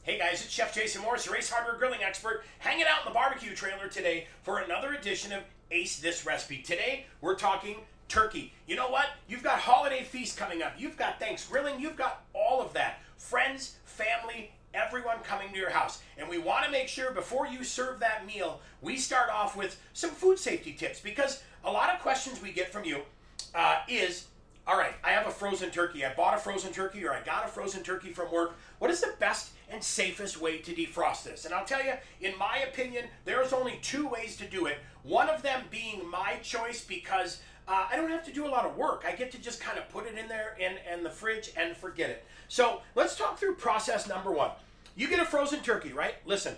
Hey guys, it's Chef Jason Morris, your Ace Hardware grilling expert, hanging out in the barbecue trailer today for another edition of Ace This Recipe. Today, we're talking turkey. You know what? You've got holiday feast coming up. You've got Thanksgiving. You've got all of that. Friends, family, everyone coming to your house. And we want to make sure before you serve that meal, we start off with some food safety tips, because a lot of questions we get from you is, all right, I have a frozen turkey. I bought a frozen turkey, or I got a frozen turkey from work. What is the best and safest way to defrost this? And I'll tell you, in my opinion, there's only two ways to do it. One of them being my choice, because I don't have to do a lot of work. I get to just kind of put it in there in the fridge and forget it. So let's talk through process number one. You get a frozen turkey, right? Listen,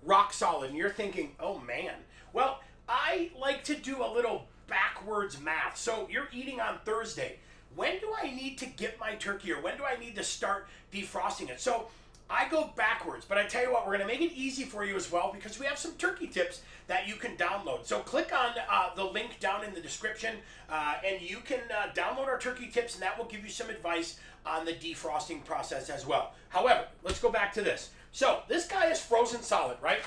rock solid. And you're thinking, oh man. Well, I like to do a little backwards math. So you're eating on Thursday. When do I need to get my turkey, or when do I need to start defrosting it? So I go backwards, but I tell you what, we're going to make it easy for you as well, because we have some turkey tips that you can download. So click on the link down in the description, and you can download our turkey tips, and that will give you some advice on the defrosting process as well. However, let's go back to this. So this guy is frozen solid, right?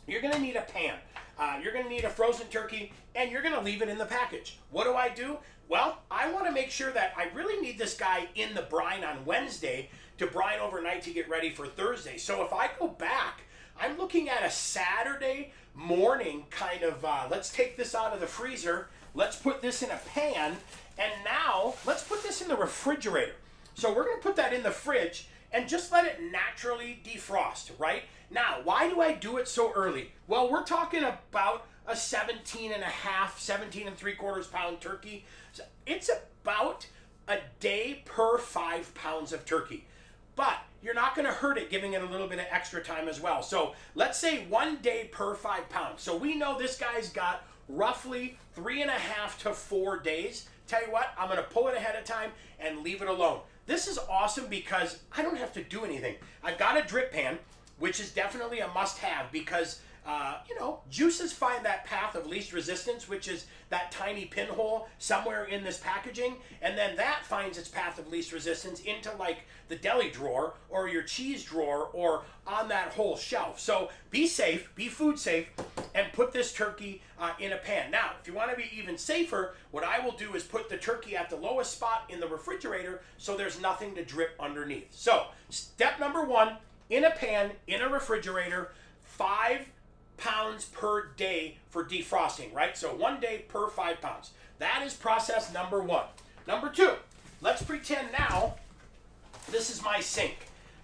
You're going to need a pan. You're going to need a frozen turkey, and you're going to leave it in the package. What do? Well, I want to make sure that I really need this guy in the brine on Wednesday to brine overnight to get ready for Thursday. So if I go back, I'm looking at a Saturday morning kind of, let's take this out of the freezer, let's put this in a pan, and now let's put this in the refrigerator. So we're going to put that in the fridge and just let it naturally defrost, right? Now, why do I do it so early? Well, we're talking about a 17 and 3/4 pound turkey. It's about a day per 5 pounds of turkey. But you're not going to hurt it giving it a little bit of extra time as well. So let's say 1 day per 5 pounds. So we know this guy's got roughly 3.5 to 4 days. Tell you what, I'm going to pull it ahead of time and leave it alone. This is awesome because I don't have to do anything. I've got a drip pan, which is definitely a must-have, because juices find that path of least resistance, which is that tiny pinhole somewhere in this packaging, and then that finds its path of least resistance into like the deli drawer or your cheese drawer or on that whole shelf. So be safe, be food safe, and put this turkey in a pan. Now, if you want to be even safer, what I will do is put the turkey at the lowest spot in the refrigerator so there's nothing to drip underneath. So step number one, in a pan, in a refrigerator, 5 pounds per day for defrosting, right? So 1 day per 5 pounds. That is process number one. Number two, let's pretend now this is my sink.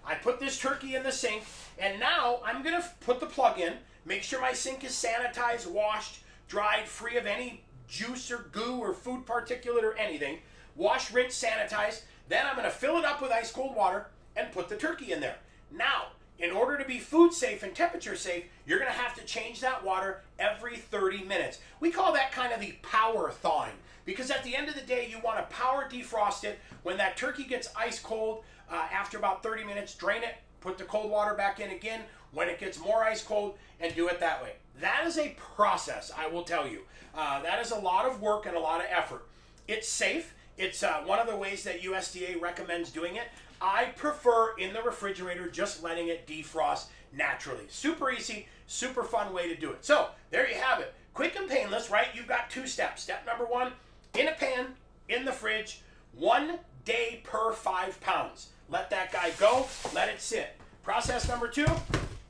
I put this turkey in the sink, and now I'm going to put the plug in, make sure my sink is sanitized, washed, dried, free of any juice or goo or food particulate or anything. Wash, rinse, sanitize. Then I'm going to fill it up with ice cold water and put the turkey in there. Now, in order to be food safe and temperature safe, you're going to have to change that water every 30 minutes. We call that kind of the power thawing, because at the end of the day, you want to power defrost it. When that turkey gets ice cold, after about 30 minutes, drain it, put the cold water back in again when it gets more ice cold, and do it that way. That is a process, I will tell you. That is a lot of work and a lot of effort. It's safe. It's one of the ways that USDA recommends doing it. I prefer in the refrigerator just letting it defrost naturally. Super easy, super fun way to do it. So there you have it. Quick and painless, right? You've got 2 steps. Step number one, in a pan, in the fridge, 1 day per 5 pounds. Let that guy go, let it sit. Process number two,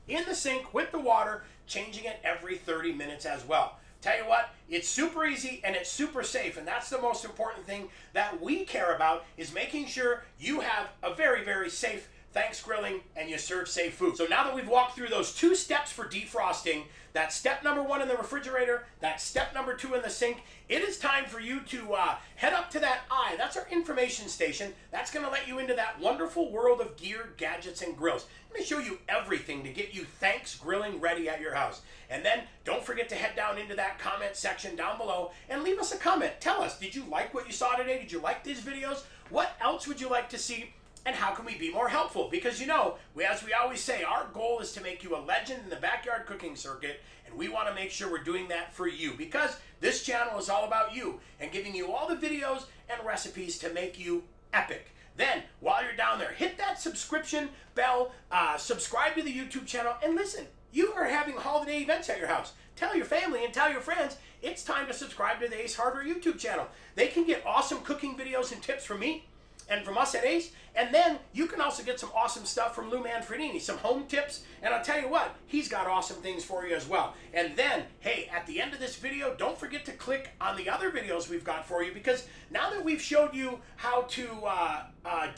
in the sink with the water, changing it every 30 minutes as well. Tell you what, it's super easy and it's super safe, and that's the most important thing that we care about, is making sure you have a very, very safe Thanksgrilling and you serve safe food. So now that we've walked through those 2 steps for defrosting, that's step number 1 in the refrigerator, that's step number 2 in the sink, it is time for you to head up to that eye. That's our information station. That's going to let you into that wonderful world of gear, gadgets, and grills. Let me show you everything to get you Thanksgrilling ready at your house. And then don't forget to head down into that comment section down below and leave us a comment. Tell us, did you like what you saw today? Did you like these videos? What else would you like to see? And how can we be more helpful? Because as we always say, our goal is to make you a legend in the backyard cooking circuit, and we want to make sure we're doing that for you, because this channel is all about you and giving you all the videos and recipes to make you epic. Then, while you're down there, hit that subscription bell, subscribe to the YouTube channel, and listen, you are having holiday events at your house. Tell your family and tell your friends it's time to subscribe to the Ace Hardware YouTube channel. They can get awesome cooking videos and tips from me and from us at Ace, and then you can also get some awesome stuff from Lou Manfredini, some home tips, and I'll tell you what, he's got awesome things for you as well. And then, hey, at the end of this video, don't forget to click on the other videos we've got for you, because now that we've showed you how to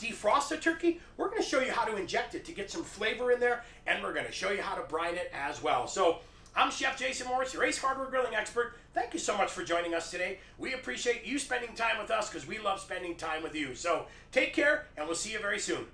defrost a turkey, we're going to show you how to inject it to get some flavor in there, and we're going to show you how to brine it as well. So, I'm Chef Jason Morris, your Ace Hardware Grilling expert. Thank you so much for joining us today. We appreciate you spending time with us because we love spending time with you. So take care, and we'll see you very soon.